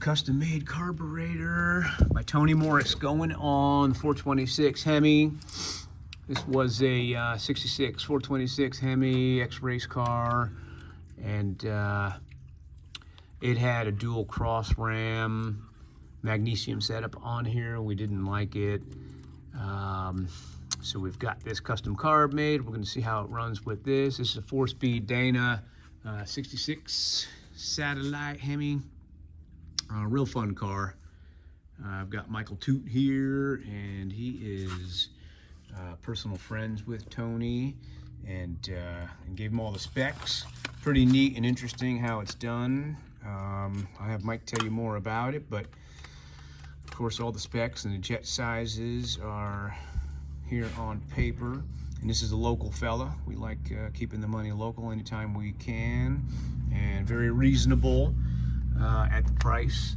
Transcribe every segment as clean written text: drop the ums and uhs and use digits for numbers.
custom made carburetor by Tony Morris going on the 426 Hemi. This was a 66 426 Hemi X-Race car, and it had a dual cross ram magnesium setup on here. We didn't like it, so we've got this custom carb made. We're going to see how it runs with this. This is a 4-speed Dana 66 Satellite Hemi. Real fun car. I've got Michael Toot here, and he is personal friends with Tony, and gave him all the specs. Pretty neat and interesting how it's done. I'll have Mike tell you more about it, but of course all the specs and the jet sizes are here on paper. And this is a local fella. We like keeping the money local anytime we can, and very reasonable at the price.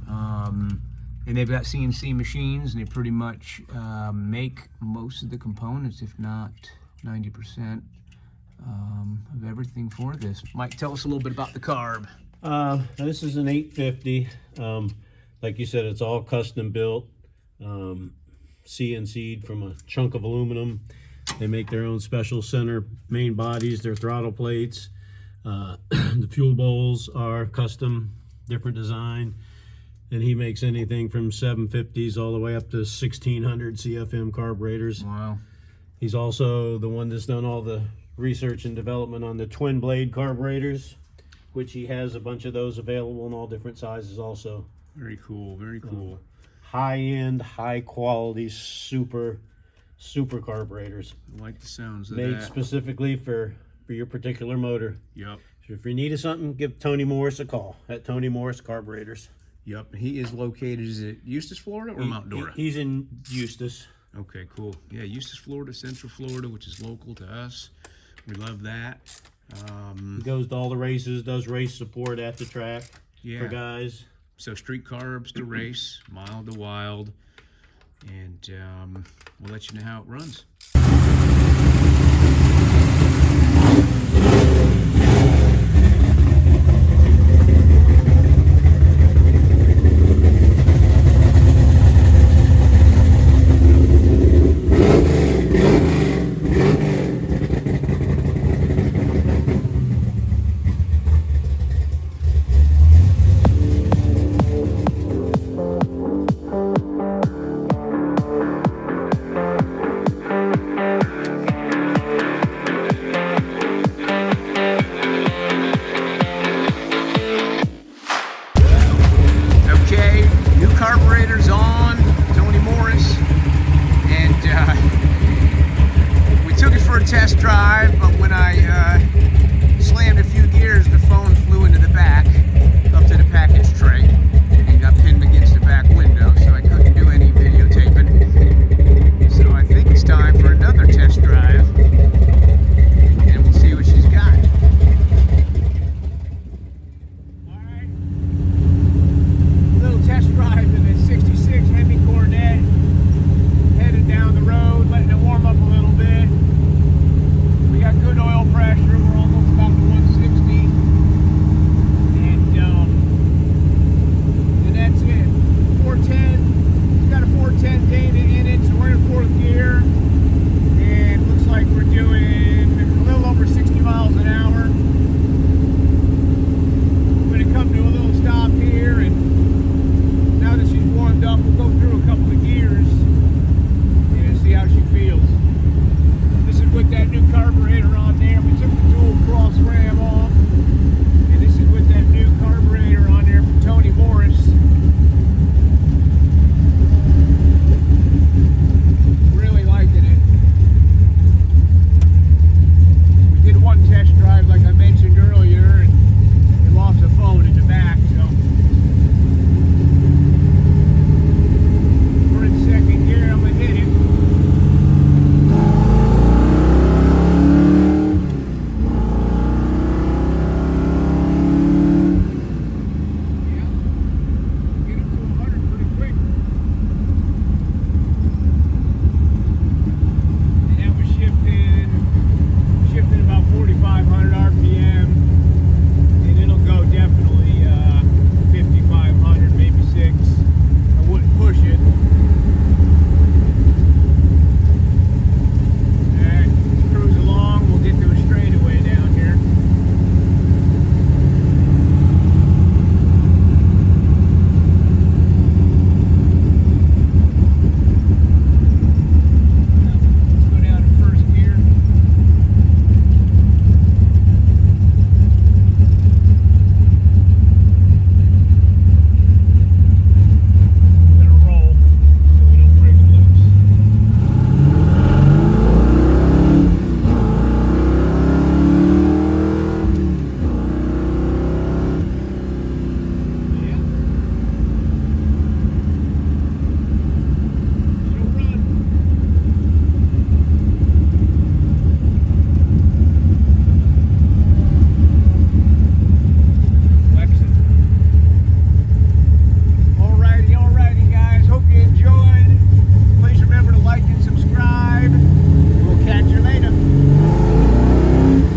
And they've got CNC machines, and they pretty much make most of the components, if not 90% of everything for this. Mike, tell us a little bit about the carb. This is an 850. Like you said, it's all custom built, CNC'd from a chunk of aluminum. They make their own special center main bodies, their throttle plates. The fuel bowls are custom, different design. And he makes anything from 750s all the way up to 1600 CFM carburetors. Wow. He's also the one that's done all the research and development on the twin blade carburetors, which he has a bunch of those available in all different sizes also. Very cool, very cool. High-end, high-quality, super carburetors. I like the sounds of made that. Specifically for your particular motor. Yep. So if you need something, give Tony Morris a call at Tony Morris Carburetors. Yep, he is located, is it Eustis, Florida, or Mount Dora? He's in Eustis. Okay, cool. Yeah, Eustis, Florida, Central Florida, which is local to us. We love that. He goes to all the races, does race support at the track for guys. So street carbs to race, mild to wild, and we'll let you know how it runs. Carburetors on, Tony Morris, and we took it for a test drive, but when I